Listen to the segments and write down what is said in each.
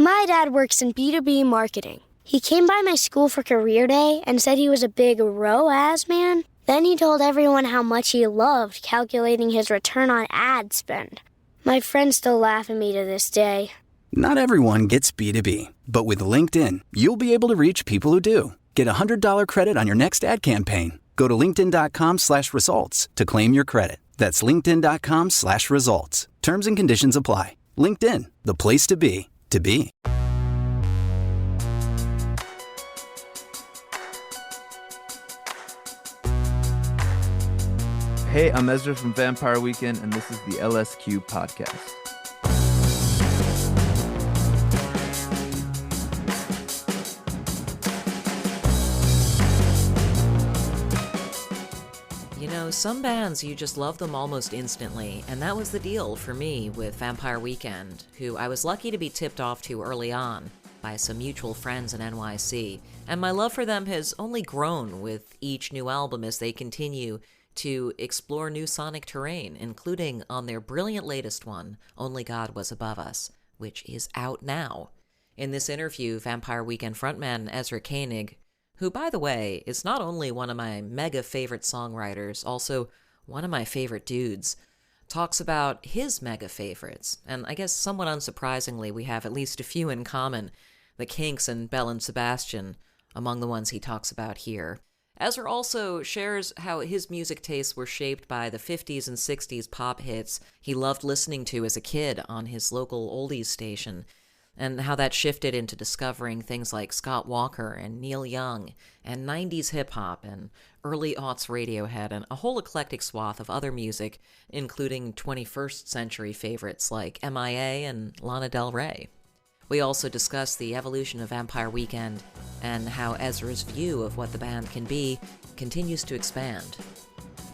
My dad works in B2B marketing. He came by my school for career day and said he was a big ROAS man. Then he told everyone how much he loved calculating his return on ad spend. My friends still laugh at me to this day. Not everyone gets B2B, but with LinkedIn, you'll be able to reach people who do. Get a $100 credit on your next ad campaign. Go to linkedin.com/results to claim your credit. That's linkedin.com/results. Terms and conditions apply. LinkedIn, the place to be, to be. Hey, I'm Ezra from Vampire Weekend, and this is the LSQ podcast. You know, some bands, you just love them almost instantly, and that was the deal for me with Vampire Weekend, who I was lucky to be tipped off to early on by some mutual friends in NYC, and my love for them has only grown with each new album as they continue to explore new sonic terrain, including on their brilliant latest one, Only God Was Above Us, which is out now. In this interview, Vampire Weekend frontman Ezra Koenig, who, by the way, is not only one of my mega favorite songwriters, also one of my favorite dudes, talks about his mega favorites, and I guess somewhat unsurprisingly, we have at least a few in common, the Kinks and Belle and Sebastian, among the ones he talks about here. Ezra also shares how his music tastes were shaped by the 50s and 60s pop hits he loved listening to as a kid on his local oldies station, and how that shifted into discovering things like Scott Walker and Neil Young, and 90s hip-hop, and early aughts Radiohead, and a whole eclectic swath of other music, including 21st century favorites like M.I.A. and Lana Del Rey. We also discuss the evolution of Vampire Weekend and how Ezra's view of what the band can be continues to expand.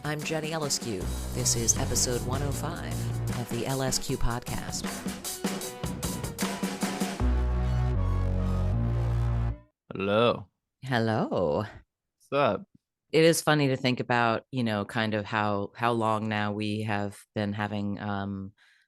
I'm Jenny LSQ. This is episode 105 of the LSQ podcast. Hello. Hello. What's up? It is funny to think about, you know, kind of how long now we have been having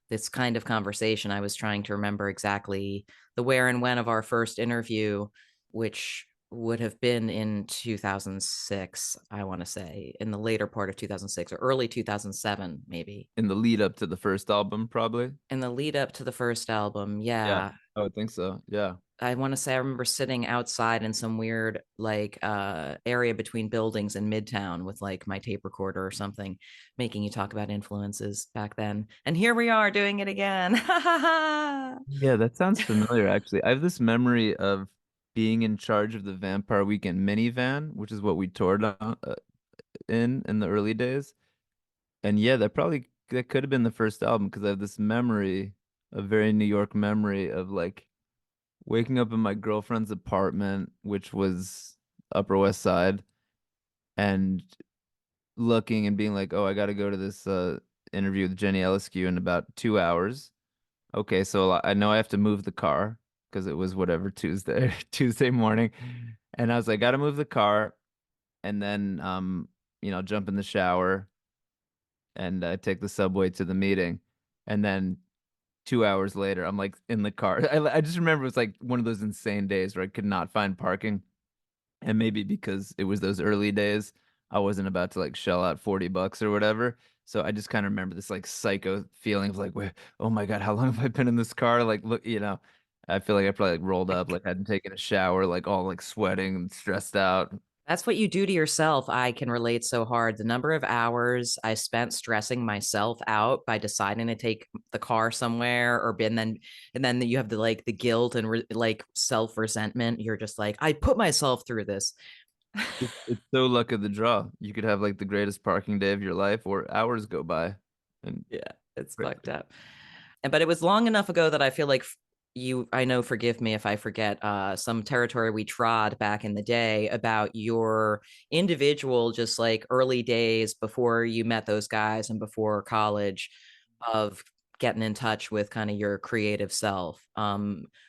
this kind of conversation. I was trying to remember exactly the where and when of our first interview, which would have been in 2006, I want to say, in the later part of 2006 or early 2007, maybe. In the lead up to the first album, probably? In the lead up to the first album, yeah. I would think so, yeah. I want to say I remember sitting outside in some weird like area between buildings in Midtown with like my tape recorder or something, making you talk about influences back then. And here we are doing it again. Yeah, that sounds familiar, actually. I have this memory of being in charge of the Vampire Weekend minivan, which is what we toured on, in the early days. And yeah, that could have been the first album, because I have this memory, a very New York memory of like waking up in my girlfriend's apartment, which was Upper West Side, and looking and being like, oh, I got to go to this interview with Jenny LSQ in about 2 hours. Okay, so I know I have to move the car because it was whatever Tuesday morning. And I was like, got to move the car, and then jump in the shower and take the subway to the meeting. And then 2 hours later, I'm like in the car. I just remember it was like one of those insane days where I could not find parking. And maybe because it was those early days, I wasn't about to like shell out $40 or whatever. So I just kind of remember this like psycho feeling of like, oh my God, how long have I been in this car? Like, look, I feel like I probably like rolled up, like hadn't taken a shower, like all like sweating and stressed out. That's what you do to yourself. I can relate so hard. The number of hours I spent stressing myself out by deciding to take the car somewhere, and then you have the guilt and like self resentment. You're just like, I put myself through this. It's so luck of the draw. You could have like the greatest parking day of your life, or hours go by. And yeah, it's fucked up. But it was long enough ago that I feel like I know, forgive me if I forget some territory we trod back in the day about your individual, just like early days before you met those guys and before college, of getting in touch with kind of your creative self.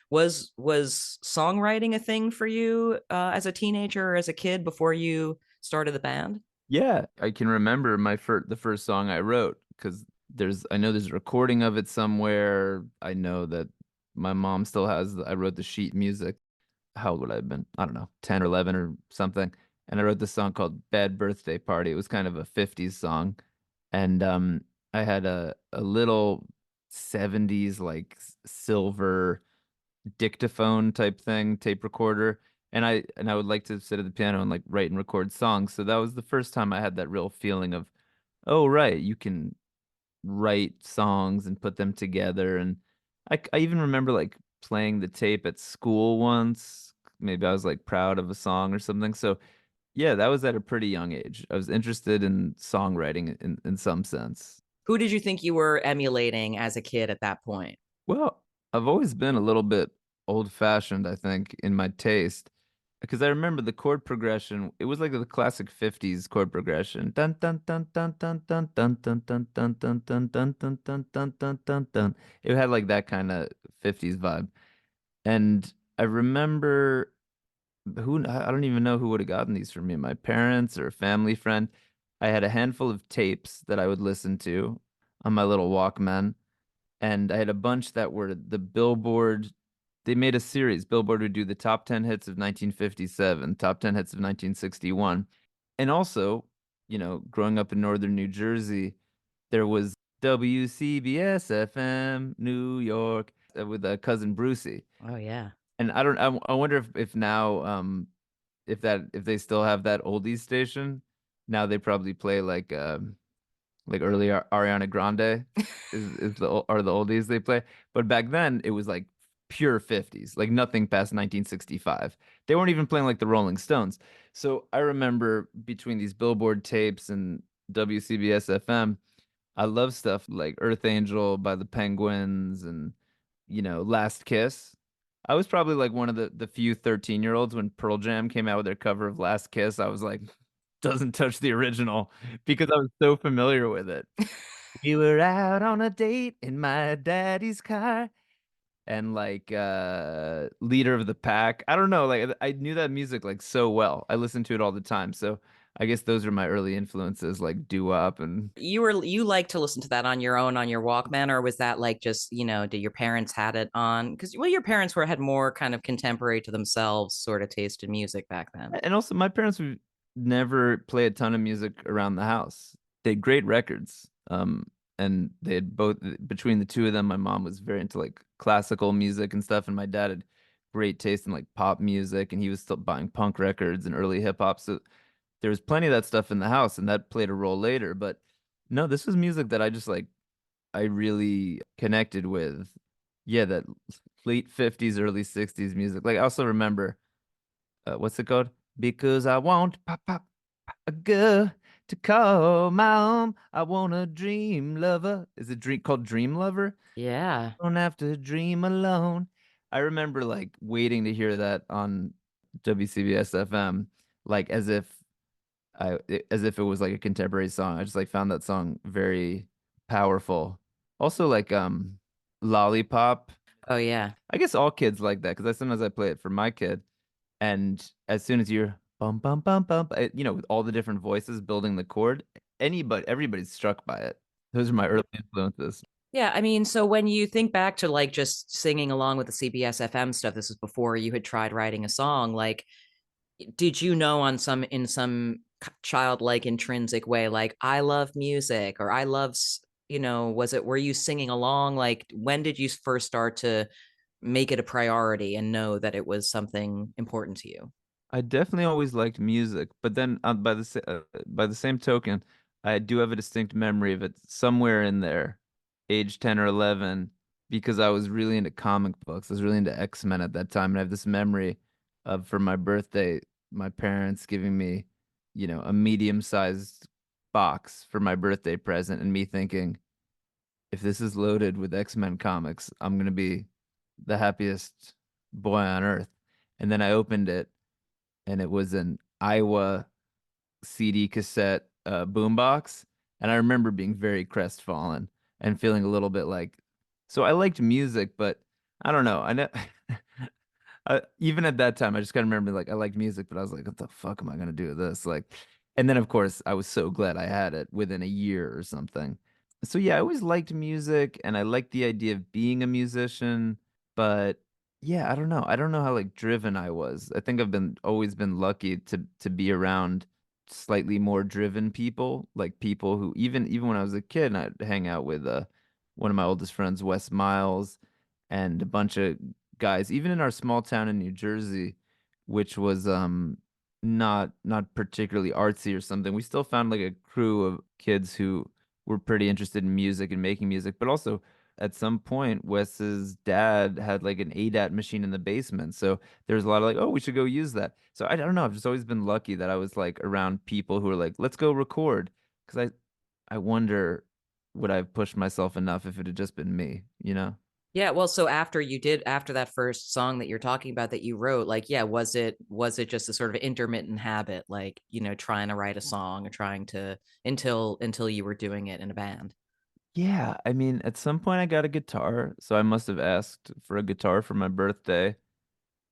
Was songwriting a thing for you as a teenager or as a kid before you started the band? Yeah, I can remember the first song I wrote, because I know there's a recording of it somewhere. I know that my mom still has. I wrote the sheet music. How old would I have been? I don't know, 10 or 11 or something. And I wrote this song called Bad Birthday Party. It was kind of a 50s song. And I had a little 70s like silver dictaphone type thing, tape recorder. And I would like to sit at the piano and like write and record songs. So that was the first time I had that real feeling of, oh, right, you can write songs and put them together. And I even remember like playing the tape at school once. Maybe I was like proud of a song or something. So yeah, that was at a pretty young age. I was interested in songwriting in some sense. Who did you think you were emulating as a kid at that point? Well, I've always been a little bit old-fashioned, I think, in my taste. Because I remember the chord progression, it was like the classic 50s chord progression. Dun dun dun dun dun dun dun dun dun dun dun dun dun dun dun dun dun dun dun. It had like that kind of 50s vibe. And I remember I don't even know who would have gotten these for me, my parents or a family friend. I had a handful of tapes that I would listen to on my little Walkman, and I had a bunch that were the Billboard. They made a series. Billboard would do the top 10 hits of 1957, top 10 hits of 1961. And also, growing up in northern New Jersey, there was WCBS FM, New York, with cousin Brucey. Oh yeah. And I wonder if now if they still have that oldies station. Now they probably play like early Ariana Grande are the oldies they play. But back then it was like pure 50s, like nothing past 1965. They weren't even playing like the Rolling Stones. So I remember between these Billboard tapes and WCBS FM, I love stuff like Earth Angel by the Penguins and Last Kiss. I was probably like one of the few 13-year-olds when Pearl Jam came out with their cover of Last Kiss. I was like, doesn't touch the original because I was so familiar with it. We were out on a date in my daddy's car and like leader of the pack. I don't know, like I knew that music like so well. I listened to it all the time. So I guess those are my early influences like doo-wop and You like to listen to that on your own on your Walkman, or was that like just, did your parents had it on? Because well, your parents had more kind of contemporary to themselves sort of taste in music back then. and also my parents would never play a ton of music around the house. They had great records. And they had both between the two of them, my mom was very into like classical music and stuff, and my dad had great taste in like pop music, and he was still buying punk records and early hip hop. So there was plenty of that stuff in the house, and that played a role later. But no, this was music that I just like I really connected with. Yeah, that late 50s, early 60s music. Like I also remember what's it called? Because I want pop pop a girl to call my own. I want a dream lover. Is it dream called Dream Lover? Yeah. Don't have to dream alone. I remember like waiting to hear that on WCBS FM, like as if it was like a contemporary song. I just like found that song very powerful. Also like Lollipop. Oh yeah. I guess all kids like that because sometimes I play it for my kid. And as soon as you're bum bum bum bum, with all the different voices building the chord, everybody's struck by it. Those are my early influences. Yeah, I mean, so when you think back to like just singing along with the CBS FM stuff, this was before you had tried writing a song. Like, did you know in some childlike intrinsic way, like I love music or I love, were you singing along? Like, when did you first start to make it a priority and know that it was something important to you? I definitely always liked music, but then by the same token, I do have a distinct memory of it somewhere in there, age 10 or 11, because I was really into comic books. I was really into X-Men at that time, and I have this memory of for my birthday, my parents giving me, a medium-sized box for my birthday present, and me thinking, if this is loaded with X-Men comics, I'm gonna be the happiest boy on earth. And then I opened it and it was an Iowa CD cassette boombox. And I remember being very crestfallen and feeling a little bit like, so I liked music, but I don't know. I know even at that time, I just kind of remember like I liked music, but I was like, what the fuck am I gonna do with this? Like, and then of course I was so glad I had it within a year or something. So yeah, I always liked music and I liked the idea of being a musician, But yeah, I don't know. I don't know how like driven I was. I think I've been always been lucky to be around slightly more driven people, like people who even when I was a kid, I'd hang out with one of my oldest friends, Wes Miles, and a bunch of guys, even in our small town in New Jersey, which was not particularly artsy or something. We still found like a crew of kids who were pretty interested in music and making music, but also at some point, Wes's dad had like an ADAT machine in the basement. So there's a lot of like, oh, we should go use that. So I don't know. I've just always been lucky that I was like around people who are like, let's go record. Because I wonder, would I have pushed myself enough if it had just been me, you know? Yeah, well, so after that first song that you're talking about that you wrote, like, yeah, was it just a sort of intermittent habit, like, trying to write a song or trying to until you were doing it in a band? Yeah. I mean, at some point I got a guitar. So I must have asked for a guitar for my birthday.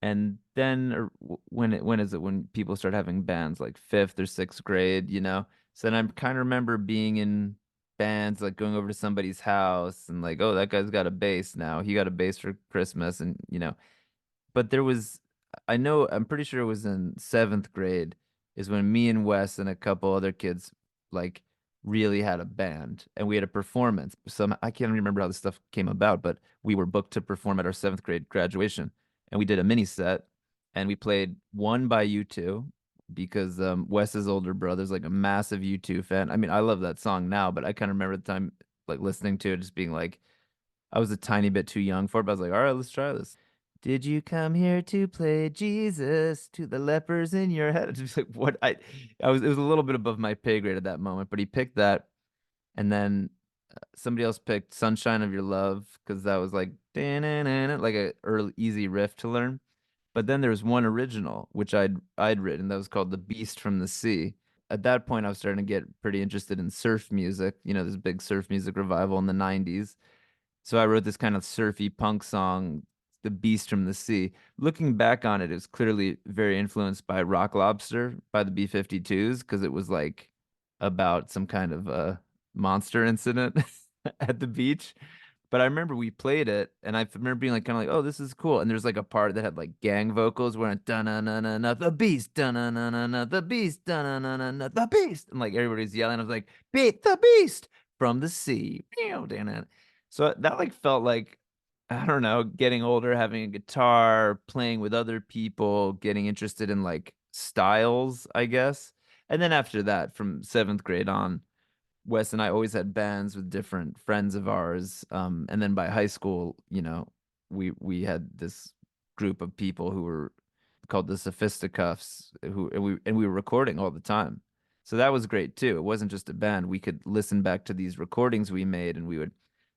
And then when is it when people start having bands like fifth or sixth grade, you know? So then I kind of remember being in bands, like going over to somebody's house and like, oh, that guy's got a bass now. He got a bass for Christmas, and but there was, I know, I'm pretty sure it was in seventh grade is when me and Wes and a couple other kids like really had a band and we had a performance. Some I can't remember how this stuff came about, but we were booked to perform at our seventh grade graduation, and we did a mini set, and we played One by U2 because Wes's older brother's like a massive U2 fan. I mean, I love that song now, but I kind of remember the time like listening to it, just being like, I was a tiny bit too young for it, but I was like, all right, let's try this. Did you come here to play Jesus to the lepers in your head? Just like what I was, it was a little bit above my pay grade at that moment, but he picked that, and then somebody else picked Sunshine of Your Love because that was like like a early easy riff to learn. But then there was one original which I'd written that was called The Beast from the Sea. At that point, I was starting to get pretty interested in surf music. This big surf music revival in the 90s. So I wrote this kind of surfy punk song, The Beast from the Sea. Looking back on it, it was clearly very influenced by Rock Lobster by the B-52s because it was like about some kind of monster incident at the beach. But I remember we played it, and I remember being like, kind of like, "Oh, this is cool." And there's like a part that had like gang vocals where da na na na na the beast, da na na na na the beast, da na na na na the beast, and like everybody's yelling. I was like, "Beat the beast from the sea!" So that like felt like, I don't know, getting older, having a guitar, playing with other people, getting interested in like styles, I guess. And then after that, from seventh grade on, Wes and I always had bands with different friends of ours. And then by high school, we had this group of people who were called the Sophisticuffs, who and we were recording all the time. So that was great too. It wasn't just a band. We could listen back to these recordings we made, and we would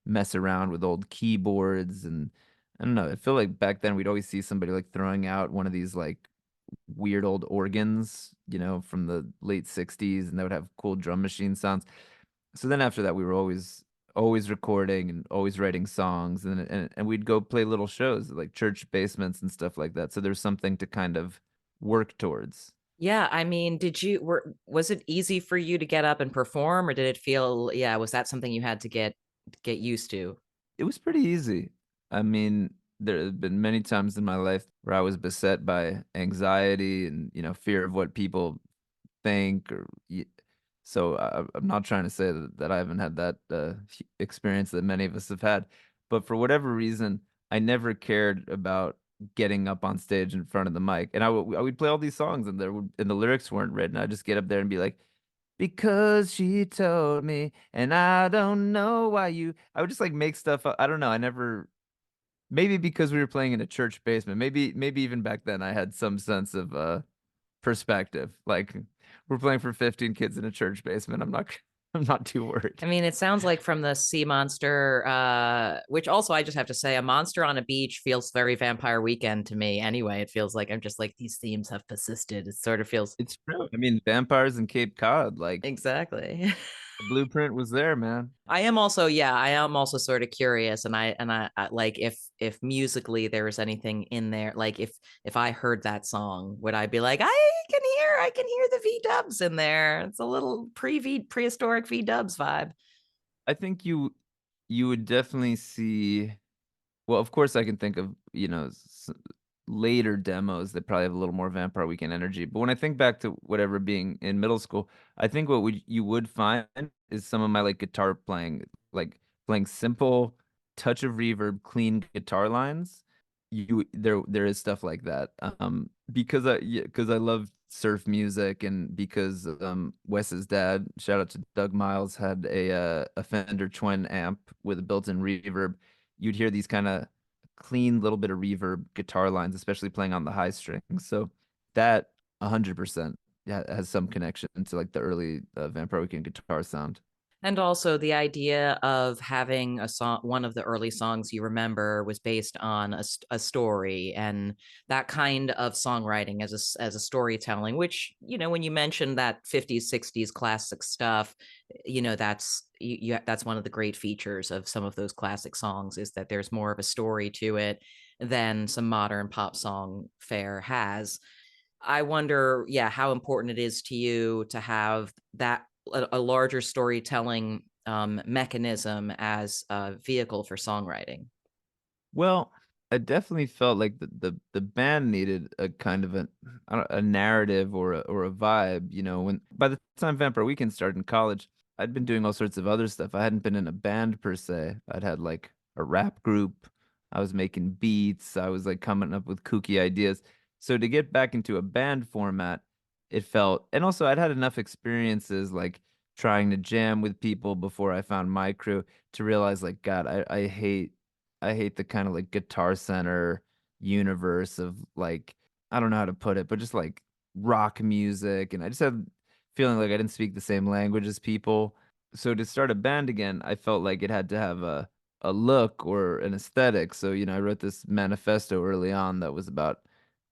mess around with old keyboards. And I don't know. I feel like back then we'd always see somebody like throwing out one of these like weird old organs, from the late 60s, and they would have cool drum machine sounds. So then after that, we were always recording and always writing songs, and we'd go play little shows like church basements and stuff like that. So there's something to kind of work towards. Yeah, I mean, was it easy for you to get up and perform, or did it feel, yeah, was that something you had to get used to? It was pretty easy. I mean, there have been many times in my life where I was beset by anxiety and, fear of what people think, so I'm not trying to say that I haven't had that experience that many of us have had, but for whatever reason, I never cared about getting up on stage in front of the mic, and I would play all these songs, and the lyrics weren't written. I'd just get up there and be like, because she told me, and I don't know why you. I would just like make stuff up. I don't know. I never. Maybe because we were playing in a church basement. Maybe even back then I had some sense of perspective. Like we're playing for 15 kids in a church basement. I'm not too worried. I mean, it sounds like from the sea monster, which also I just have to say, a monster on a beach feels very Vampire Weekend to me. Anyway, it feels like I'm just like these themes have persisted. It sort of feels It's true. I mean, vampires in Cape Cod, like exactly. the blueprint was there, man. I am also sort of curious, and I like if musically there was anything in there, like if I heard that song, would I be like, I can hear the V dubs in there. It's a little prehistoric V dubs vibe. I think you would definitely see. Well, of course, I can think of later demos that probably have a little more Vampire Weekend energy. But when I think back to whatever being in middle school, I think you would find is some of my like guitar playing, like playing simple touch of reverb, clean guitar lines. There is stuff like that. Because I love surf music, and because Wes's dad, shout out to Doug Miles, had a Fender Twin amp with a built-in reverb. You'd hear these kind of clean little bit of reverb guitar lines, especially playing on the high strings. So that 100% has some connection to like the early Vampire Weekend guitar sound. And also the idea of having a song, one of the early songs you remember was based on a story, and that kind of songwriting as a storytelling, which, when you mention that 50s, 60s classic stuff, that's one of the great features of some of those classic songs, is that there's more of a story to it than some modern pop song fare has. I wonder, yeah, how important it is to you to have that a larger storytelling mechanism as a vehicle for songwriting. Well, I definitely felt like the band needed a kind of a narrative or a vibe. When by the time Vampire Weekend started in college, I'd been doing all sorts of other stuff. I hadn't been in a band per se. I'd had like a rap group. I was making beats. I was like coming up with kooky ideas. So to get back into a band format, it felt, and also I'd had enough experiences like trying to jam with people before I found my crew to realize like, God, I hate the kind of like Guitar Center universe of like, I don't know how to put it, but just like rock music. And I just had feeling like I didn't speak the same language as people. So to start a band again, I felt like it had to have a look or an aesthetic. So, I wrote this manifesto early on that was about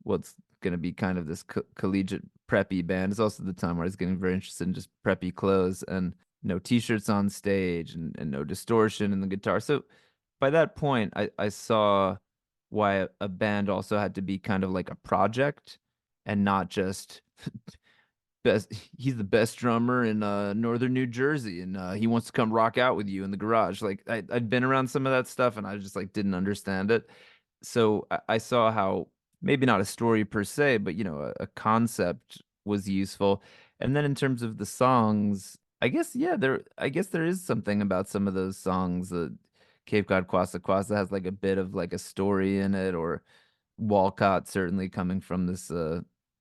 what's going to be kind of this collegiate preppy band. It's also the time where I was getting very interested in just preppy clothes and no t-shirts on stage, and no distortion in the guitar. So by that point, I saw why a band also had to be kind of like a project and not just best. He's the best drummer in northern New Jersey, and he wants to come rock out with you in the garage. Like I'd been around some of that stuff, and I just like didn't understand it. So I saw how maybe not a story per se, but a concept was useful. And then in terms of the songs, I guess there is something about some of those songs. Cape Cod Kwassa Kwassa has like a bit of like a story in it, or Walcott certainly coming from this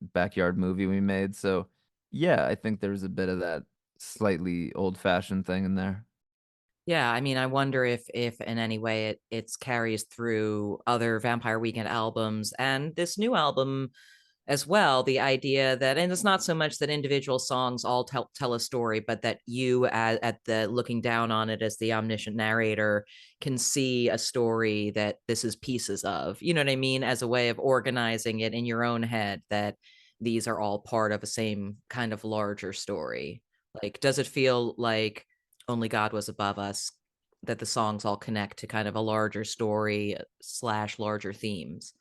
backyard movie we made. So yeah, I think there's a bit of that slightly old-fashioned thing in there. Yeah, I mean, I wonder if in any way it's carries through other Vampire Weekend albums and this new album as well. The idea that, and it's not so much that individual songs all tell a story, but that you at the looking down on it as the omniscient narrator can see a story that this is pieces of, you know what I mean, as a way of organizing it in your own head, that these are all part of a same kind of larger story. Like, does it feel like Only God Was Above Us, that the songs all connect to kind of a larger story slash larger themes?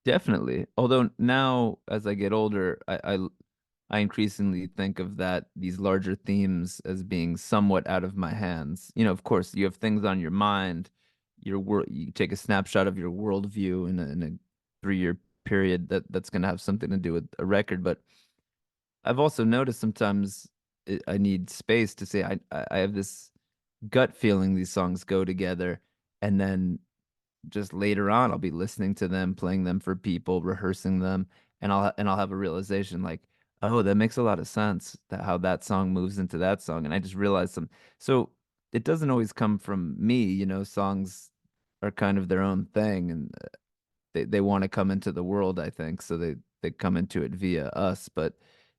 Definitely. Although now, as I get older, I increasingly think of that these larger themes as being somewhat out of my hands. Of course, you have things on your mind, your world. You take a snapshot of your worldview in a 3-year period that's going to have something to do with a record. But I've also noticed sometimes I need space to say I have this gut feeling these songs go together, and then just later on I'll be listening to them, playing them for people, rehearsing them, and I'll have a realization like, oh, that makes a lot of sense, that how that song moves into that song, and I just realized some. So it doesn't always come from me, songs are kind of their own thing, and they want to come into the world, I think, so they come into it via us, but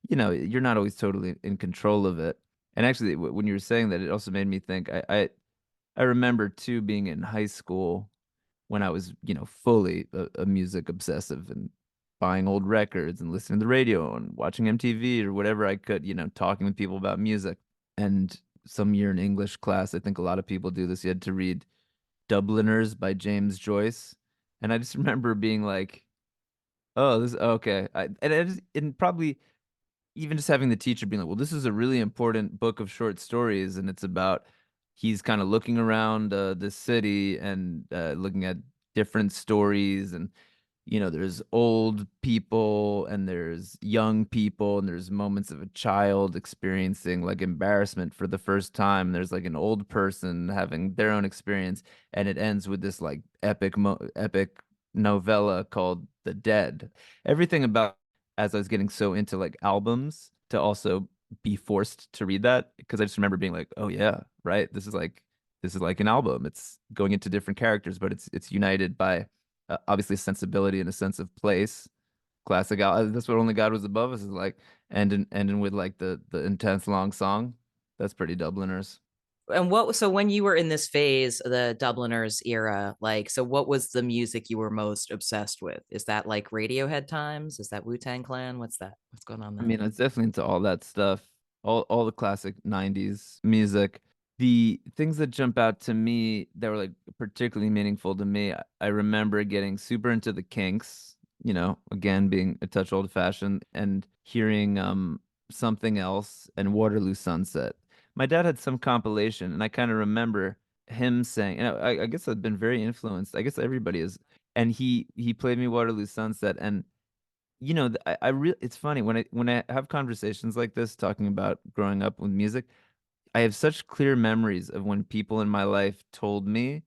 you're not always totally in control of it. And actually, when you were saying that, it also made me think. I remember too being in high school when I was, fully a music obsessive and buying old records and listening to the radio and watching MTV or whatever I could, talking with people about music. And some year in English class, I think a lot of people do this. You had to read Dubliners by James Joyce. And I just remember being like, oh, this okay. And probably even just having the teacher being like, well, this is a really important book of short stories, and it's about he's kind of looking around this city and looking at different stories, and there's old people and there's young people and there's moments of a child experiencing like embarrassment for the first time. There's like an old person having their own experience, and it ends with this like epic novella called The Dead. Everything about, as I was getting so into like albums, to also be forced to read that, because I just remember being like, oh yeah, right, this is like an album. It's going into different characters, but it's united by obviously sensibility and a sense of place. Classic. That's what Only God Was Above Us is like, ending with like the intense long song. That's pretty Dubliners. And so when you were in this phase, the Dubliners era, like, so what was the music you were most obsessed with? Is that like Radiohead times? Is that Wu-Tang Clan? What's that? What's going on I there? mean, it's definitely into all that stuff, all the classic '90s music. The things that jump out to me that were like particularly meaningful to me, I remember getting super into the Kinks, again being a touch old fashioned, and hearing something else and Waterloo Sunset. My dad had some compilation, and I kind of remember him saying, and I guess I've been very influenced. I guess everybody is. And he played me Waterloo Sunset, and I really, it's funny when I have conversations like this talking about growing up with music. I have such clear memories of when people in my life told me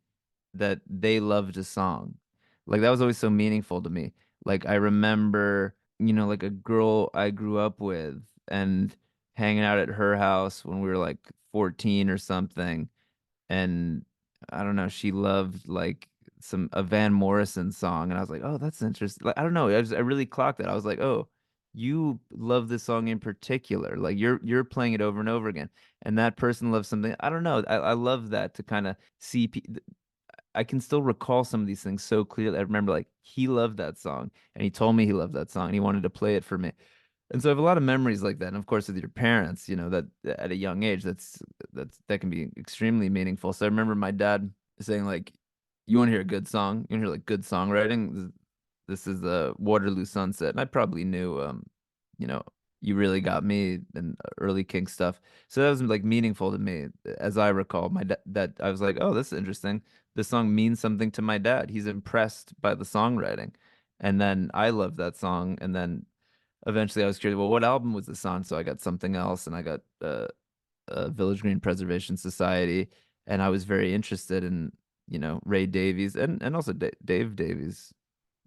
that they loved a song. Like that was always so meaningful to me. Like I remember, like a girl I grew up with and hanging out at her house when we were like 14 or something, and I don't know, she loved like a Van Morrison song, and I was like, oh, that's interesting. Like I don't know, I really clocked it. I was like, oh, you love this song in particular. Like you're playing it over and over again, and that person loves something. I don't know. I love that, to kind of see. I can still recall some of these things so clearly. I remember like he loved that song, and he told me he loved that song, and he wanted to play it for me. And so I have a lot of memories like that. And of course, with your parents, that at a young age, that can be extremely meaningful. So I remember my dad saying like, "You want to hear a good song? You want to hear like good songwriting? This is the Waterloo Sunset." And I probably knew, you know, you really got me and early King stuff. So that was like meaningful to me, as I recall. My dad, that I was like, "Oh, this is interesting. This song means something to my dad. He's impressed by the songwriting." And then I love that song, and then eventually I was curious, well, what album was this on? So I got something else, and I got Village Green Preservation Society, and I was very interested in, Ray Davies, and also Dave Davies.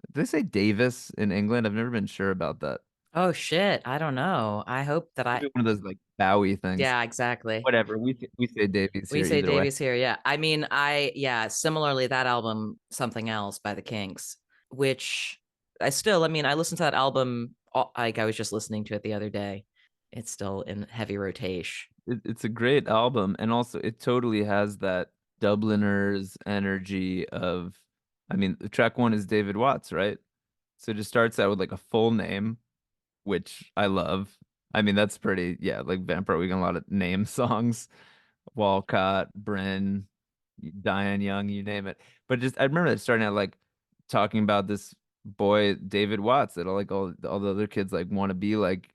Did they say Davis in England? I've never been sure about that. Oh shit, I don't know. I hope that Maybe one of those like Bowie things. yeah, exactly. Whatever. We say Davies We here say either way. Davies here, yeah. I mean, yeah, similarly, that album, Something Else by the Kinks, which I mean, I listened to that album, like I was just listening to it the other day. It's still in heavy rotation. It's a great album, and also it totally has that Dubliners energy of, I mean, the track one is David Watts, right? So it just starts out with like a full name, which I love. I mean, that's pretty, yeah, like Vampire Weekend, a lot of name songs. Walcott, Bryn, Diane Young, you name it. But just I remember that starting out like talking about this boy, David Watts, that all the other kids like want to be like,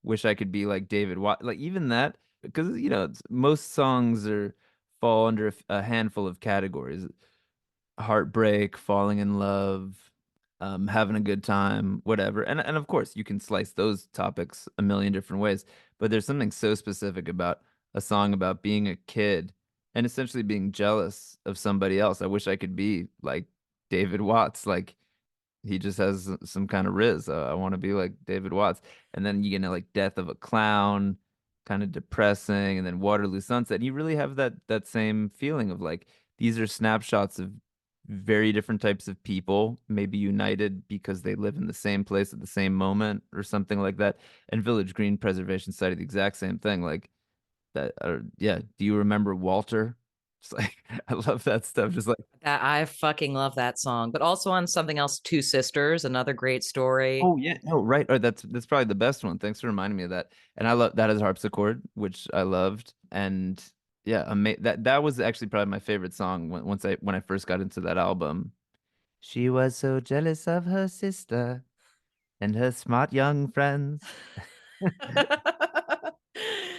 wish I could be like David Watts. Like even that, because most songs fall under a handful of categories: heartbreak, falling in love, having a good time, whatever. And of course, you can slice those topics a million different ways. But there's something so specific about a song about being a kid and essentially being jealous of somebody else. I wish I could be like David Watts. Like he just has some kind of riz. I want to be like David Watts. And then you get into like Death of a Clown, kind of depressing, and then Waterloo Sunset. And you really have that same feeling of like these are snapshots of very different types of people, maybe united because they live in the same place at the same moment or something like that. And Village Green Preservation Society, the exact same thing. Like that, yeah. Do you remember Walter? It's like I love that stuff. Just like, That I fucking love that song. But also on Something Else, Two Sisters, another great story. oh yeah, no, right. Or that's probably the best one. Thanks for reminding me of that. And I love that as harpsichord, which I loved. And yeah, that was actually probably my favorite song when I first got into that album. She was so jealous of her sister and her smart young friends. Yeah,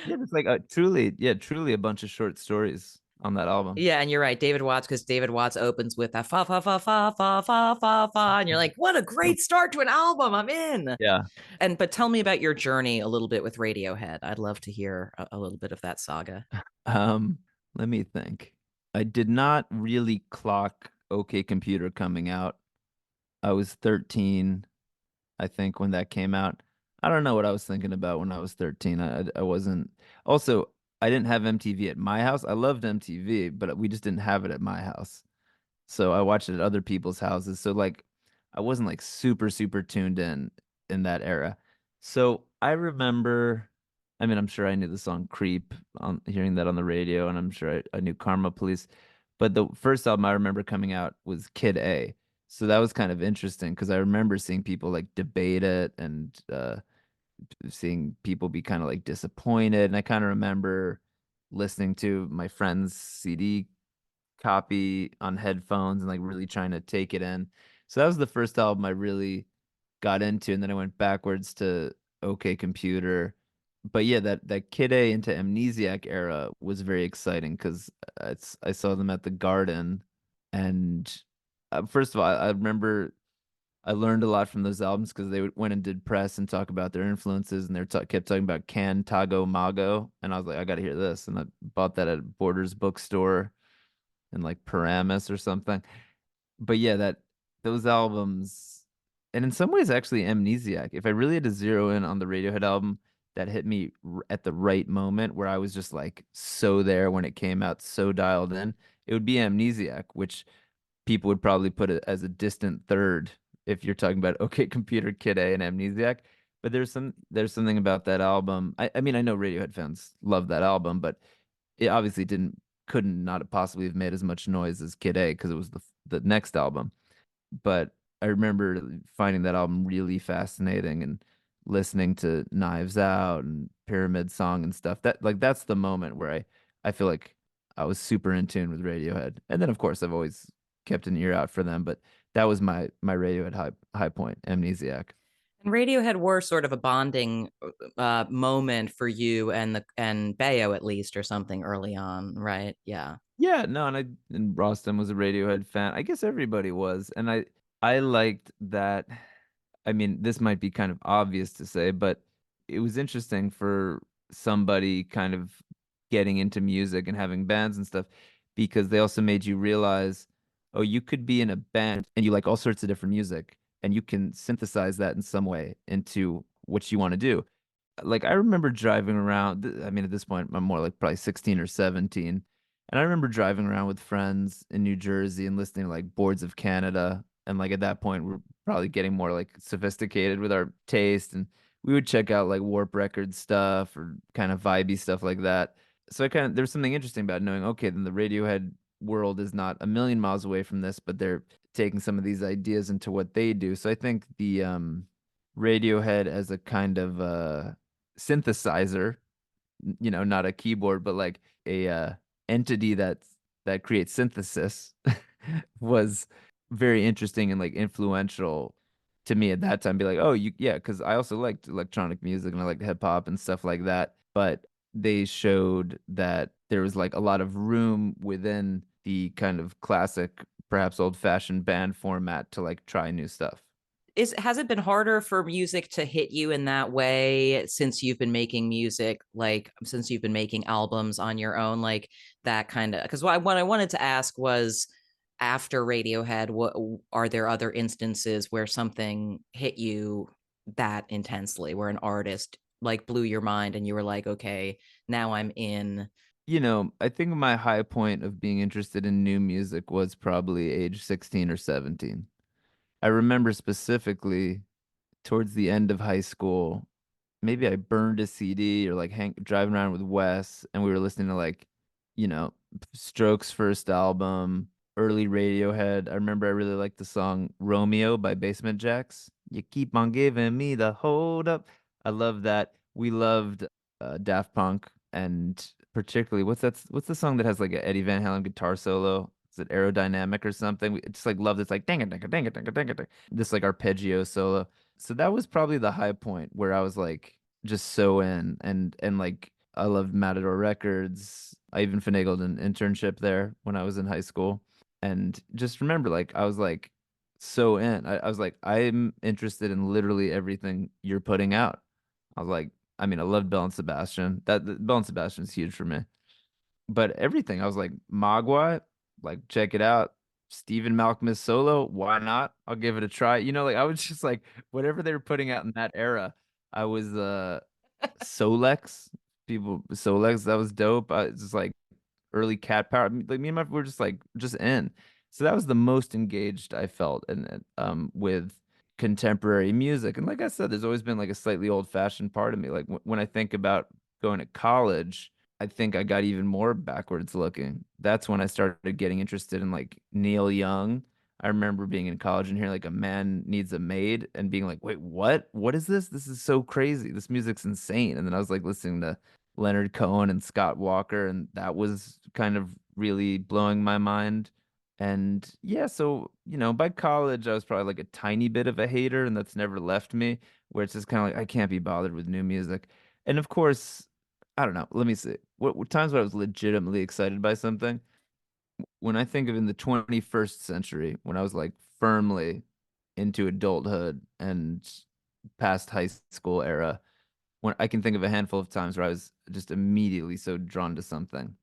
it's like truly, yeah, truly a bunch of short stories. on that album. Yeah, and you're right, David Watts, because David Watts opens with that fa fa fa fa fa fa fa fa, and you're like, what a great start to an album. I'm in. Yeah. But tell me about your journey a little bit with Radiohead. I'd love to hear a little bit of that saga. Let me think. I did not really clock OK Computer coming out. I was 13, I think, when that came out. I don't know what I was thinking about when I was 13. I wasn't. Also, I didn't have MTV at my house. I loved MTV, but we just didn't have it at my house. So I watched it at other people's houses. So like I wasn't like super super tuned in that era. So I remember, I mean, I'm sure I knew the song Creep on hearing that on the radio, and I'm sure I knew Karma Police. But the first album I remember coming out was Kid A. So that was kind of interesting because I remember seeing people like debate it and seeing people be kind of like disappointed. And I kind of remember listening to my friend's CD copy on headphones and like really trying to take it in. So that was the first album I really got into, and then I went backwards to OK Computer. But yeah, that Kid A into Amnesiac era was very exciting because I saw them at the Garden, and first of all, I remember I learned a lot from those albums because they went and did press and talk about their influences, and kept talking about Can Tago Mago, and I was like, I got to hear this, and I bought that at Borders bookstore in like Paramus or something. But yeah, that those albums, and in some ways actually Amnesiac. If I really had to zero in on the Radiohead album that hit me at the right moment where I was just like so there when it came out, so dialed in, it would be Amnesiac, which people would probably put it as a distant third if you're talking about OK Computer, Kid A, and Amnesiac. But there's something about that album. I mean, I know Radiohead fans love that album, but it obviously couldn't not possibly have made as much noise as Kid A because it was the next album. But I remember finding that album really fascinating and listening to Knives Out and Pyramid Song and stuff. That's the moment where I feel like I was super in tune with Radiohead. And then of course I've always kept an ear out for them, but that was my Radiohead high point, Amnesiac. And Radiohead were sort of a bonding moment for you and Bayo at least, or something early on, right? Yeah. Yeah, no, and Rostam was a Radiohead fan. I guess everybody was, and I liked that. I mean, this might be kind of obvious to say, but it was interesting for somebody kind of getting into music and having bands and stuff because they also made you realize, oh, you could be in a band and you like all sorts of different music and you can synthesize that in some way into what you want to do. Like I remember driving around, I mean, at this point, I'm more like probably 16 or 17. And I remember driving around with friends in New Jersey and listening to like Boards of Canada. And like at that point, we're probably getting more like sophisticated with our taste. And we would check out like Warp Records stuff or kind of vibey stuff like that. So there's something interesting about knowing, okay, then the Radiohead world is not a million miles away from this, but they're taking some of these ideas into what they do. So I think the Radiohead as a kind of synthesizer, not a keyboard, but like a entity that creates synthesis was very interesting and like influential to me at that time. Be like, oh, yeah, because I also liked electronic music and I liked hip hop and stuff like that. But they showed that there was like a lot of room within the kind of classic, perhaps old-fashioned band format to like try new stuff. Has it been harder for music to hit you in that way since you've been making music, like since you've been making albums on your own, like that kind of? Because what I wanted to ask was, after Radiohead, what are there other instances where something hit you that intensely, where an artist like blew your mind and you were like, okay, now I'm in? I think my high point of being interested in new music was probably age 16 or 17. I remember specifically towards the end of high school, maybe I burned a CD or like driving around with Wes and we were listening to like, Strokes' first album, early Radiohead. I remember I really liked the song Romeo by Basement Jaxx. You keep on giving me the hold up. I love that. We loved Daft Punk, and particularly what's the song that has like an Eddie Van Halen guitar solo? Is it Aerodynamic or something? We just like loved it. It's like dang it, dang it, dang it, dang it, dang it, dang it. This like arpeggio solo. So that was probably the high point where I was like just so in, and like I loved Matador Records. I even finagled an internship there when I was in high school. And just remember, like, I was like so in. I was like, I'm interested in literally everything you're putting out. I was like, I mean, I loved Belle and Sebastian. Belle and Sebastian is huge for me. But everything, I was like, Mogwai, like, check it out. Stephen Malkmus solo, why not? I'll give it a try. Like I was just like, whatever they were putting out in that era, I was Solex, Solex, that was dope. It's just like early Cat Power. Like me and my were just like just in. So that was the most engaged I felt and with contemporary music. And like I said, there's always been like a slightly old-fashioned part of me. Like when I think about going to college, I think I got even more backwards looking. That's when I started getting interested in like Neil Young. I remember being in college and hearing like a man needs a maid and being like, wait, what? What is this? This is so crazy. This music's insane. And then I was like listening to Leonard Cohen and Scott Walker, and that was kind of really blowing my mind. And yeah, so by college, I was probably like a tiny bit of a hater, and that's never left me, where it's just kind of like I can't be bothered with new music. And of course, I don't know. Let me see. What times when I was legitimately excited by something? When I think of in the 21st century, when I was like firmly into adulthood and past high school era, when I can think of a handful of times where I was just immediately so drawn to something.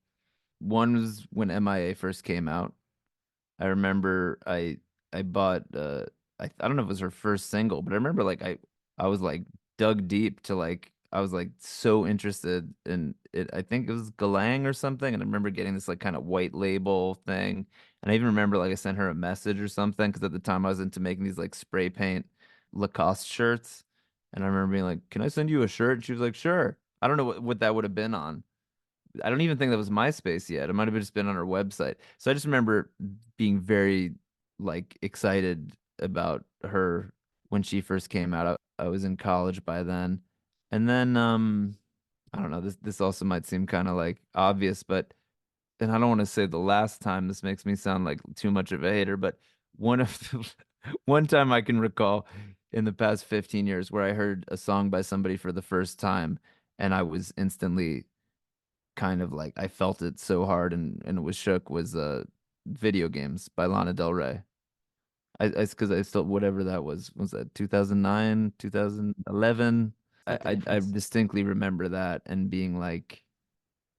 One was when M.I.A. first came out. I remember I bought I don't know if it was her first single, but I remember like I was like dug deep to like I was like so interested in it. I think it was Galang or something, and I remember getting this like kind of white label thing. And I even remember like I sent her a message or something because at the time I was into making these like spray paint Lacoste shirts. And I remember being like, "Can I send you a shirt?" And she was like, "Sure." I don't know what that would have been on. I don't even think that was MySpace yet. It might have just been on her website. So I just remember being very like excited about her when she first came out. I was in college by then. And then I don't know, this also might seem kind of like obvious, but and I don't want to say the last time this makes me sound like too much of a hater, but one of the one time I can recall in the past 15 years where I heard a song by somebody for the first time and I was instantly kind of like I felt it so hard and was shook was Video Games by Lana Del Rey. I because I still whatever that was that 2009 2011. Split the I difference. distinctly remember that and being like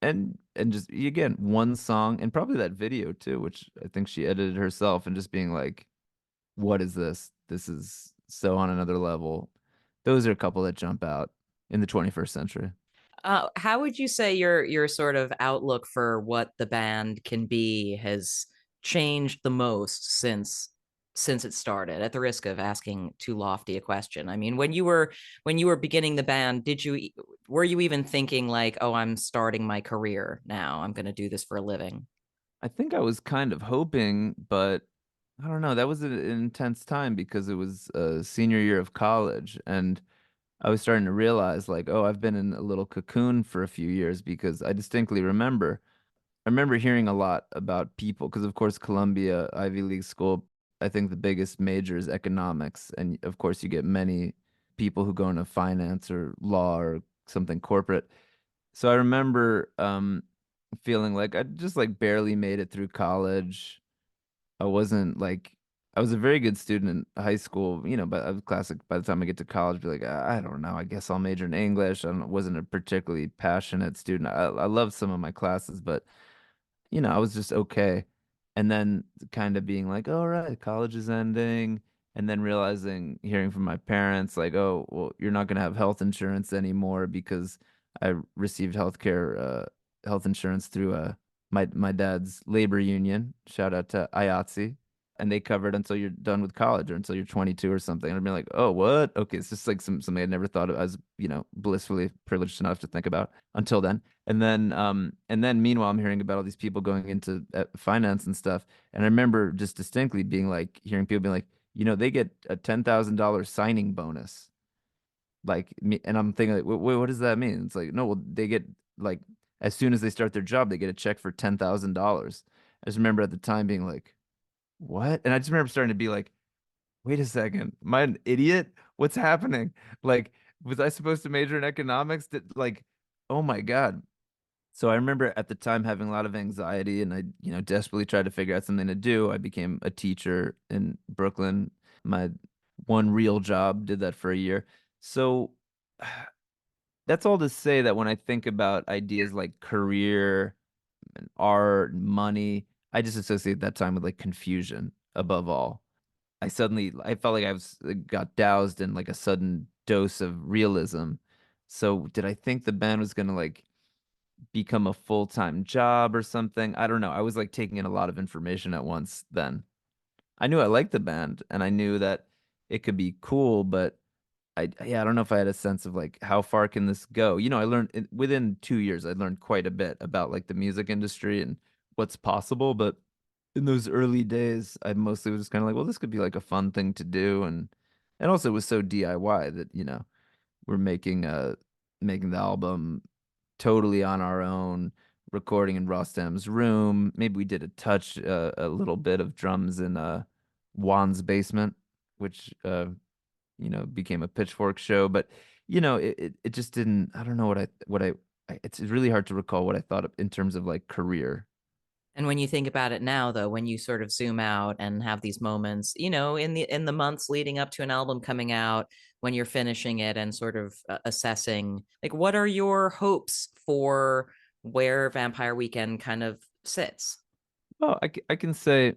and just again one song and probably that video too, which I think she edited herself and just being like, what is this? This is so on another level. Those are a couple that jump out in the 21st century. How would you say your sort of outlook for what the band can be has changed the most since it started? At the risk of asking too lofty a question, I mean, when you were beginning the band, were you even thinking like, oh, I'm starting my career now, I'm going to do this for a living? I think I was kind of hoping, but I don't know. That was an intense time because it was senior year of college, and I was starting to realize like, oh, I've been in a little cocoon for a few years because I remember hearing a lot about people because of course Columbia Ivy League school, I think the biggest major is economics, and of course you get many people who go into finance or law or something corporate. So I remember feeling like I just like barely made it through college. I wasn't like I was a very good student in high school, but I was classic by the time I get to college, be like, I don't know, I guess I'll major in English. Wasn't a particularly passionate student. I loved some of my classes, but I was just okay. And then kind of being like, all right, college is ending. And then realizing, hearing from my parents, like, oh, well, you're not going to have health insurance anymore because I received health insurance through my dad's labor union. Shout out to IATSE. And they covered until you're done with college or until you're 22 or something. And I'd be like, oh, what? Okay, it's just like something I'd never thought of. I was, blissfully privileged enough to think about until then. And then meanwhile, I'm hearing about all these people going into finance and stuff. And I remember just distinctly being like, hearing people being like, they get a $10,000 signing bonus. Like me, and I'm thinking, like, wait, what does that mean? It's like, no, well, they get like as soon as they start their job, they get a check for $10,000. I just remember at the time being like, what? And I just remember starting to be like, wait a second, am I an idiot? What's happening? Like, was I supposed to major in economics? Oh my God. So I remember at the time having a lot of anxiety and I, desperately tried to figure out something to do. I became a teacher in Brooklyn. My one real job, did that for a year. So that's all to say that when I think about ideas like career and art, and money, I just associate that time with like confusion above all. I felt like got doused in like a sudden dose of realism. So did I think the band was gonna like become a full-time job or something? I don't know. I was like taking in a lot of information at once then. I knew I liked the band and I knew that it could be cool, but I don't know if I had a sense of like how far can this go? I learned within 2 years, I learned quite a bit about like the music industry and what's possible. But in those early days, I mostly was just kind of like, well, this could be like a fun thing to do, and also it was so DIY that we're making the album totally on our own, recording in Rostam's room. Maybe we did a little bit of drums in Juan's basement, which became a Pitchfork show. But it just didn't. I don't know it's really hard to recall what I thought in terms of like career. And when you think about it now, though, when you sort of zoom out and have these moments, in the months leading up to an album coming out, when you're finishing it and sort of assessing, like, what are your hopes for where Vampire Weekend kind of sits? Well, I can say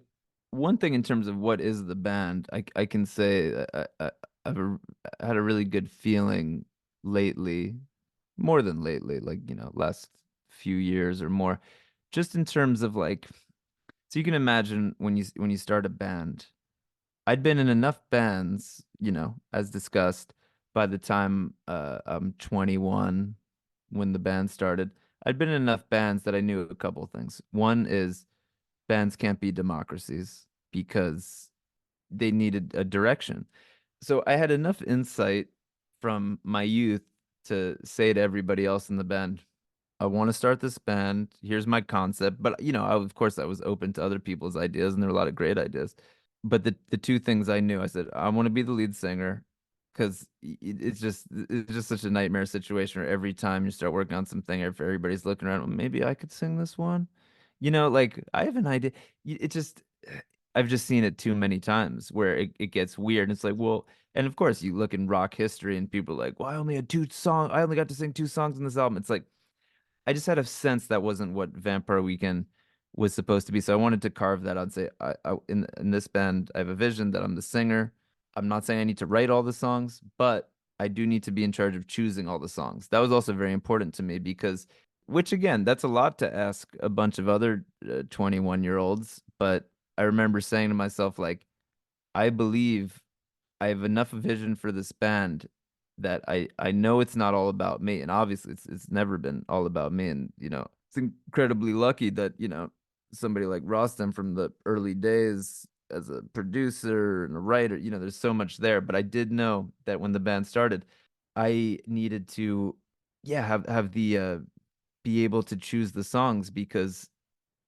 one thing in terms of what is the band. I can say I've had a really good feeling lately, more than lately, like, last few years or more, just in terms of like, so you can imagine when you start a band. I'd been in enough bands, as discussed, by the time I'm 21 when the band started. I'd been in enough bands that I knew a couple of things. One is bands can't be democracies because they needed a direction. So I had enough insight from my youth to say to everybody else in the band, I want to start this band. Here's my concept. But of course I was open to other people's ideas and there were a lot of great ideas. But the two things I knew, I said, I want to be the lead singer because it's just such a nightmare situation where every time you start working on something, if everybody's looking around, well, maybe I could sing this one. Like I have an idea. It just I've just seen it too many times where it gets weird. And it's like, well, and of course you look in rock history and people are like, well, I only got to sing 2 songs in this album. It's like I just had a sense that wasn't what Vampire Weekend was supposed to be. So I wanted to carve that out and say, in this band, I have a vision that I'm the singer. I'm not saying I need to write all the songs, but I do need to be in charge of choosing all the songs. That was also very important to me because, which again, that's a lot to ask a bunch of other 21-year-olds. But I remember saying to myself, like, I believe I have enough vision for this band that I know it's not all about me, and obviously it's never been all about me, and it's incredibly lucky that somebody like Rostam from the early days as a producer and a writer, there's so much there. But I did know that when the band started, I needed to, yeah, have the be able to choose the songs because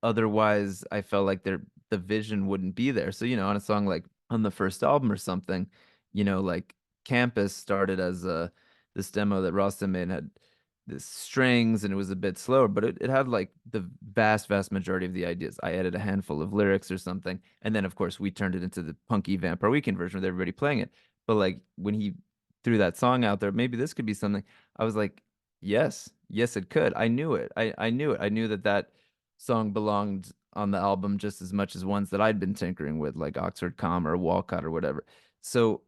otherwise I felt like the vision wouldn't be there. So, on a song like on the first album or something, like Campus started as this demo that Rostam made and had the strings and it was a bit slower, but it had like the vast majority of the ideas. I added a handful of lyrics or something. And then of course we turned it into the punky Vampire Weekend version with everybody playing it. But like when he threw that song out there, maybe this could be something. I was like, yes, it could. I knew it. I knew it. I knew that song belonged on the album just as much as ones that I'd been tinkering with, like Oxford Comma or Walcott or whatever. So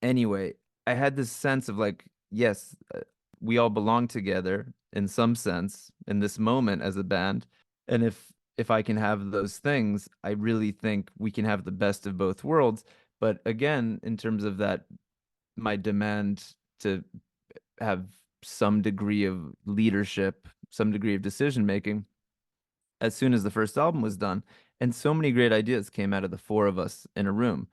anyway, I had this sense of like, yes, we all belong together in some sense in this moment as a band. And if I can have those things, I really think we can have the best of both worlds. But again, in terms of that, my demand to have some degree of leadership, some degree of decision making as soon as the first album was done. And so many great ideas came out of the four of us in a room.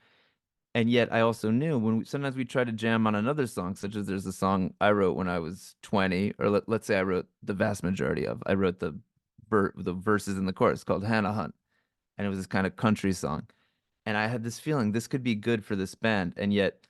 And yet I also knew sometimes we try to jam on another song, such as there's a song I wrote when I was 20, or let's say I wrote the vast majority of. I wrote the verses in the chorus called Hannah Hunt. And it was this kind of country song. And I had this feeling this could be good for this band. And yet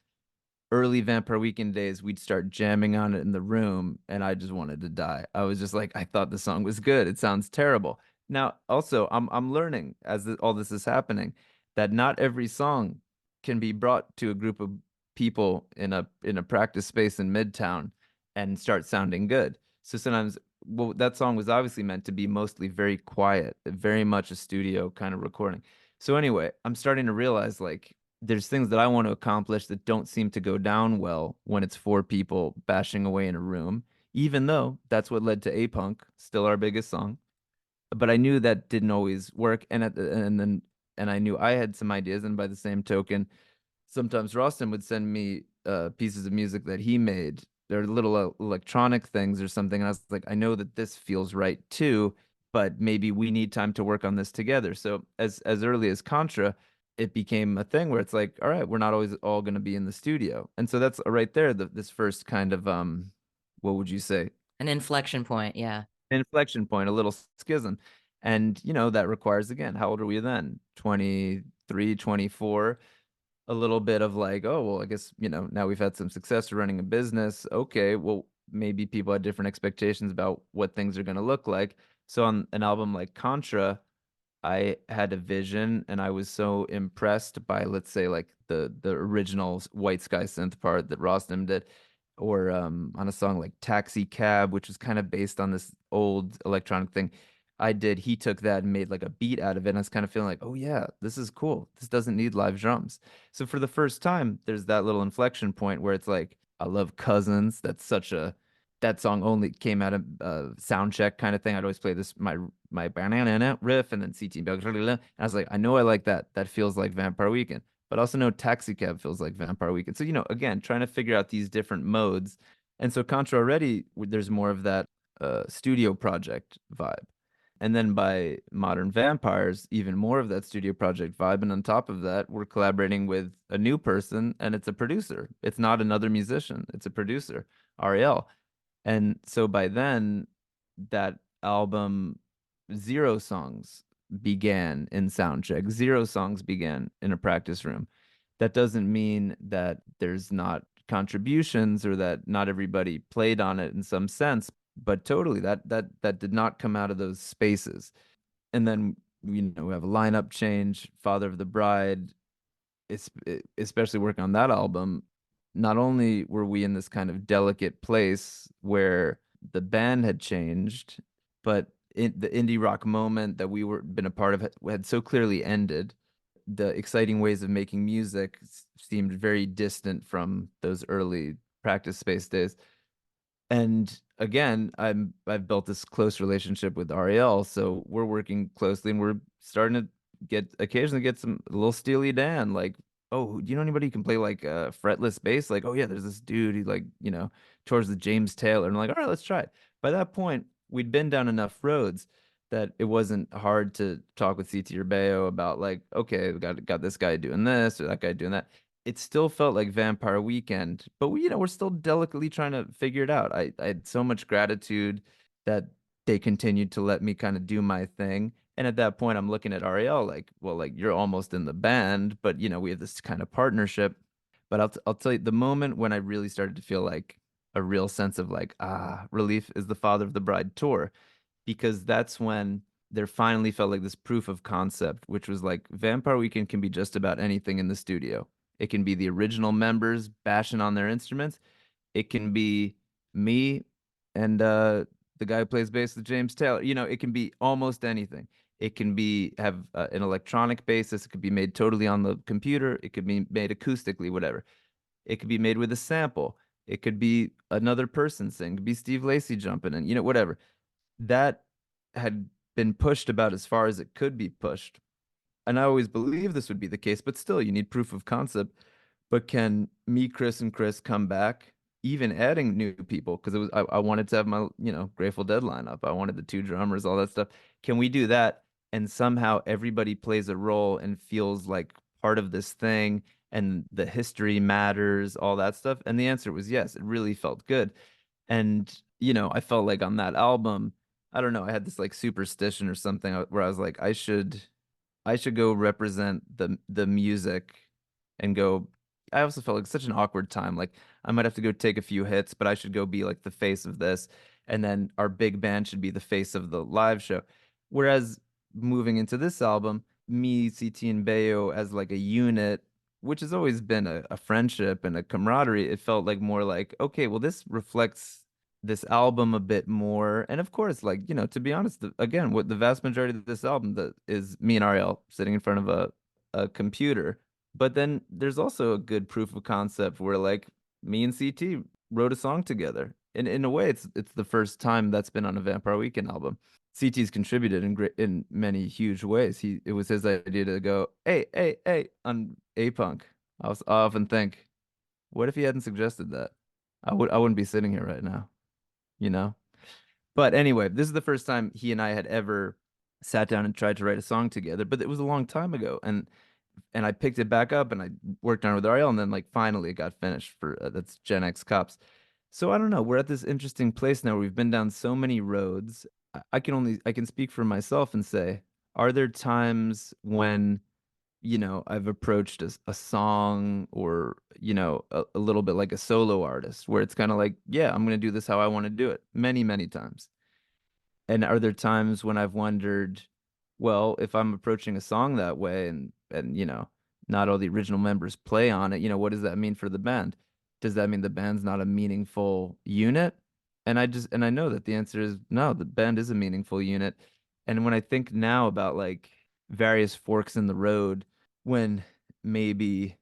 early Vampire Weekend days, we'd start jamming on it in the room, and I just wanted to die. I was just like, I thought the song was good. It sounds terrible. Now, also, I'm learning as all this is happening that not every song can be brought to a group of people in a practice space in Midtown and start sounding good. So sometimes, well, that song was obviously meant to be mostly very quiet, very much a studio kind of recording. So anyway, I'm starting to realize like there's things that I want to accomplish that don't seem to go down well when it's four people bashing away in a room, even though that's what led to A-Punk, still our biggest song. But I knew that didn't always work, and I knew I had some ideas, and by the same token, sometimes Rostam would send me pieces of music that he made. They're little electronic things or something, and I was like, I know that this feels right too, but maybe we need time to work on this together. So as early as Contra, it became a thing where it's like, all right, we're not always all going to be in the studio, and so that's right there. This first kind of what would you say? An inflection point, yeah. Inflection point, a little schism. And, that requires, again, how old are we then? 23, 24. A little bit of like, oh, well, I guess, now we've had some success running a business. Okay, well, maybe people had different expectations about what things are going to look like. So on an album like Contra, I had a vision and I was so impressed by, let's say, like the original White Sky synth part that Rostam did, or on a song like Taxi Cab, which was kind of based on this old electronic thing. He took that and made like a beat out of it. And I was kind of feeling like, oh yeah, this is cool. This doesn't need live drums. So for the first time, there's that little inflection point where it's like, I love Cousins. That song only came out of sound check kind of thing. I'd always play my banana riff and then CT. And I was like, I know I like that. That feels like Vampire Weekend, but also know Taxi Cab feels like Vampire Weekend. So, again, trying to figure out these different modes. And so Contra already, there's more of that studio project vibe. And then by Modern Vampires, even more of that studio project vibe. And on top of that, we're collaborating with a new person and it's a producer. It's not another musician, it's a producer, Ariel. And so by then, that album, zero songs began in soundcheck, zero songs began in a practice room. That doesn't mean that there's not contributions or that not everybody played on it in some sense, but totally that did not come out of those spaces. And then we have a lineup change, Father of the Bride, especially working on that album. Not only were we in this kind of delicate place where the band had changed, but the indie rock moment that we were been a part of had so clearly ended. The exciting ways of making music seemed very distant from those early practice space days. And again, I've built this close relationship with Ariel, so we're working closely and we're starting to occasionally get some little Steely Dan, like, oh, do you know anybody who can play like fretless bass? Like, oh yeah, there's this dude, he like, towards the James Taylor. And I'm like, all right, let's try it. By that point, we'd been down enough roads that it wasn't hard to talk with CT or Bayo about like, okay, we got this guy doing this or that guy doing that. It still felt like Vampire Weekend, but we're still delicately trying to figure it out. I had so much gratitude that they continued to let me kind of do my thing. And at that point, I'm looking at Ariel like, well, like you're almost in the band, but we have this kind of partnership. But I'll tell you, the moment when I really started to feel like a real sense of like, relief is the Father of the Bride tour, because that's when there finally felt like this proof of concept, which was like Vampire Weekend can be just about anything in the studio. It can be the original members bashing on their instruments. It can be me and the guy who plays bass with James Taylor. It can be almost anything. It can have an electronic basis. It could be made totally on the computer. It could be made acoustically, whatever. It could be made with a sample. It could be another person singing. It could be Steve Lacy jumping in, whatever. That had been pushed about as far as it could be pushed. And I always believed this would be the case, but still, you need proof of concept. But can me, Chris, and Chris come back, even adding new people? Because I wanted to have my, Grateful Dead lineup. I wanted the two drummers, all that stuff. Can we do that? And somehow everybody plays a role and feels like part of this thing, and the history matters, all that stuff. And the answer was yes. It really felt good. And, I felt like on that album, I don't know, I had this like superstition or something where I was like, I should go represent the music and go, I also felt like such an awkward time. Like I might have to go take a few hits, but I should go be like the face of this, and then our big band should be the face of the live show. Whereas moving into this album, me, CT, and Bayo as like a unit, which has always been a friendship and a camaraderie, it felt like more like, okay, well, this reflects this album a bit more. And of course, like, to be honest, again, what the vast majority of this album that is me and Ariel sitting in front of a computer. But then there's also a good proof of concept where like me and CT wrote a song together. And in a way, it's the first time that's been on a Vampire Weekend album. CT's contributed in many huge ways. It was his idea to go, hey, hey, hey, on A-Punk. I often think, what if he hadn't suggested that? I wouldn't be sitting here right now, you know? But anyway, this is the first time he and I had ever sat down and tried to write a song together, but it was a long time ago. And I picked it back up and I worked on it with Ariel, and then like finally it got finished for that's Gen X Cops. So I don't know. We're at this interesting place now where we've been down so many roads. I can speak for myself and say, are there times when, I've approached a song or, a little bit like a solo artist where it's kind of like, yeah, I'm going to do this how I want to do it many, many times. And are there times when I've wondered, well, if I'm approaching a song that way and not all the original members play on it, what does that mean for the band? Does that mean the band's not a meaningful unit? And I know that the answer is no, the band is a meaningful unit. And when I think now about like various forks in the road, when maybe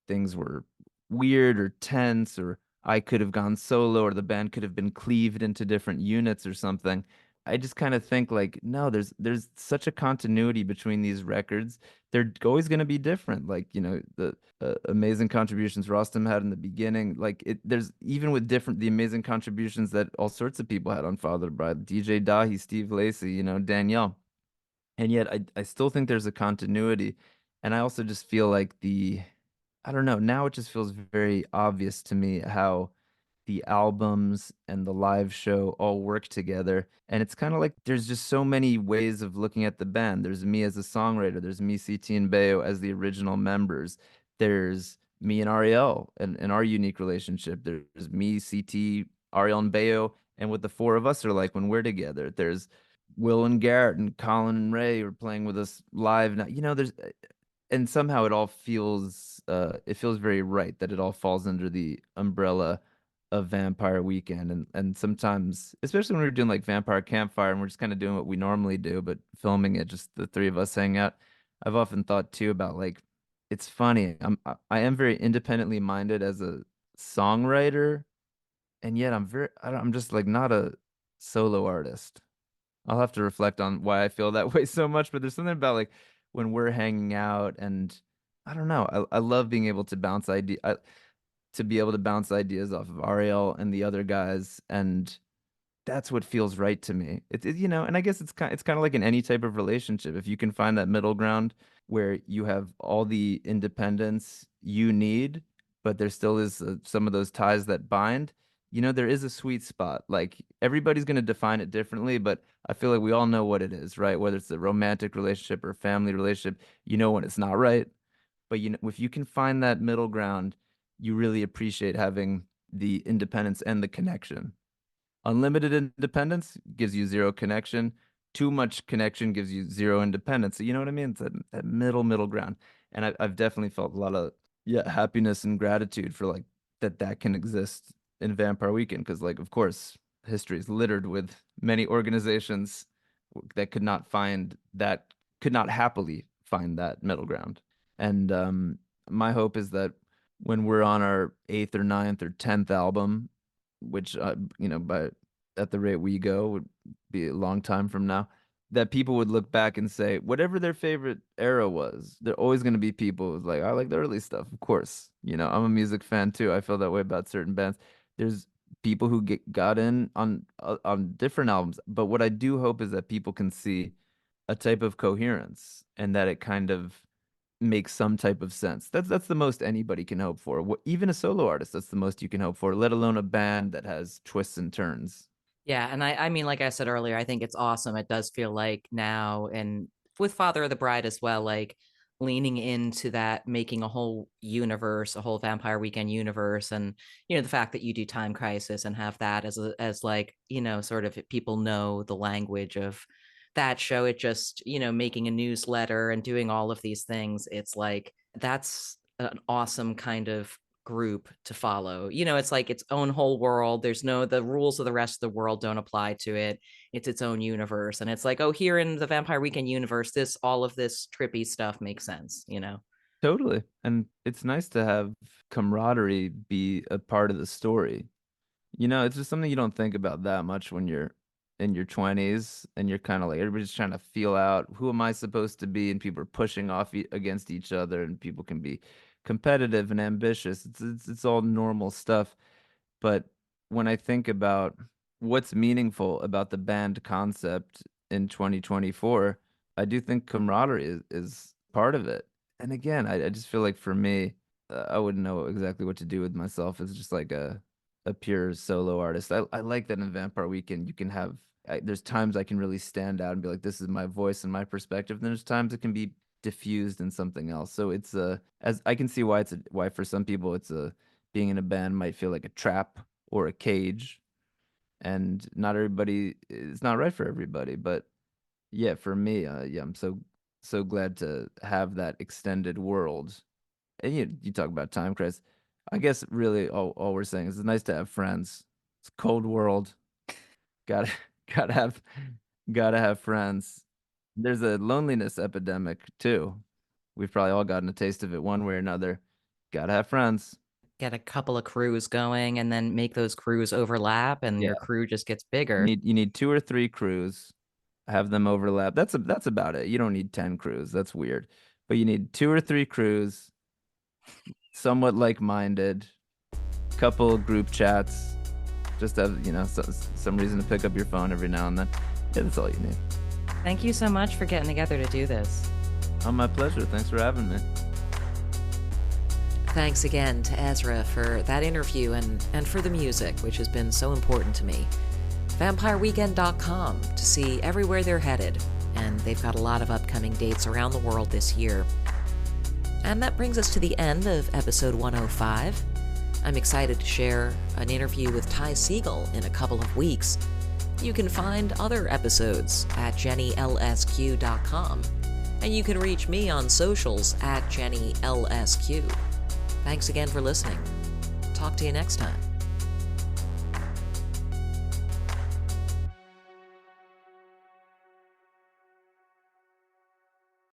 things were weird or tense, or I could have gone solo, or the band could have been cleaved into different units or something. I just kind of think like, no, there's such a continuity between these records. They're always going to be different. Like, the amazing contributions Rostam had in the beginning. Like there's even with the amazing contributions that all sorts of people had on Father Bride, DJ Dahi, Steve Lacy, Danielle. And yet I still think there's a continuity. And I also just feel like I don't know. Now it just feels very obvious to me how the albums and the live show all work together. And it's kind of like there's just so many ways of looking at the band. There's me as a songwriter, there's me, CT, and Bayo as the original members. There's me and Ariel and our unique relationship. There's me, CT, Ariel, and Bayo, and what the four of us are like when we're together. There's Will and Garrett and Colin and Ray are playing with us live now. There's and somehow it feels very right that it all falls under the umbrella of Vampire Weekend. And sometimes, especially when we're doing like Vampire Campfire and we're just kind of doing what we normally do, but filming it, just the three of us hang out. I've often thought too about like it's funny. I am very independently minded as a songwriter, and yet I'm just like not a solo artist. I'll have to reflect on why I feel that way so much, but there's something about like when we're hanging out, and I don't know. I love being able to to be able to bounce ideas off of Ariel and the other guys, and that's what feels right to me. And I guess it's kind of like in any type of relationship. If you can find that middle ground where you have all the independence you need, but there still is some of those ties that bind, there is a sweet spot. Like everybody's going to define it differently, but I feel like we all know what it is, right? Whether it's a romantic relationship or a family relationship, when it's not right. But if you can find that middle ground, you really appreciate having the independence and the connection. Unlimited independence gives you zero connection. Too much connection gives you zero independence. So you know what I mean? It's that middle ground. And I've definitely felt a lot of happiness and gratitude for like that can exist in Vampire Weekend. Because like of course history is littered with many organizations that could not happily find that middle ground. And my hope is that when we're on our eighth or ninth or 10th album, which by at the rate we go would be a long time from now, that people would look back and say, whatever their favorite era was, there are always going to be people who's like, I like the early stuff, of course. I'm a music fan too. I feel that way about certain bands. There's people who got in on different albums, but what I do hope is that people can see a type of coherence and that it kind of makes some type of sense. That's the most anybody can hope for. Even a solo artist, that's the most you can hope for, let alone a band that has twists and turns. Yeah, and I mean, like I said earlier, I think it's awesome. It does feel like now, and with Father of the Bride as well, like leaning into that, making a whole universe, a whole Vampire Weekend universe, and the fact that you do Time Crisis and have that as like, sort of people know the language of that show. It just, making a newsletter and doing all of these things. It's like, that's an awesome kind of group to follow. It's like its own whole world. The rules of the rest of the world don't apply to it. It's its own universe. And it's like, oh, here in the Vampire Weekend universe, all of this trippy stuff makes sense. Totally. And it's nice to have camaraderie be a part of the story. It's just something you don't think about that much when you're in your 20s and you're kind of like everybody's trying to feel out who am I supposed to be, and people are pushing off against each other, and people can be competitive and ambitious. It's all normal stuff. But when I think about what's meaningful about the band concept in 2024, I do think camaraderie is part of it. And again, I just feel like for me, I wouldn't know exactly what to do with myself as just like a pure solo artist. I like that in Vampire Weekend you can have there's times I can really stand out and be like, this is my voice and my perspective. And there's times it can be diffused in something else. So it's as I can see why for some people it's being in a band might feel like a trap or a cage, and not everybody it's not right for everybody. But yeah, for me, yeah, I'm so glad to have that extended world. And you talk about time, Chris. I guess really all we're saying is it's nice to have friends. It's a cold world. Gotta gotta have gotta have friends. There's a loneliness epidemic too. We've probably all gotten a taste of it one way or another. Gotta have friends. Get a couple of crews going and then make those crews overlap, and Yeah. your crew just gets bigger. You need 2 or 3 crews, have them overlap. That's about it. You don't need 10 crews. That's weird. But you need 2 or 3 crews, somewhat like-minded, couple group chats, just have, some reason to pick up your phone every now and then. Yeah, that's all you need. Thank you so much for getting together to do this. Oh, my pleasure. Thanks for having me. Thanks again to Ezra for that interview and for the music, which has been so important to me. VampireWeekend.com to see everywhere they're headed, and they've got a lot of upcoming dates around the world this year. And that brings us to the end of episode 105. I'm excited to share an interview with Ty Segall in a couple of weeks. You can find other episodes at jennylsq.com, and you can reach me on socials at jennylsq. Thanks again for listening. Talk to you next time.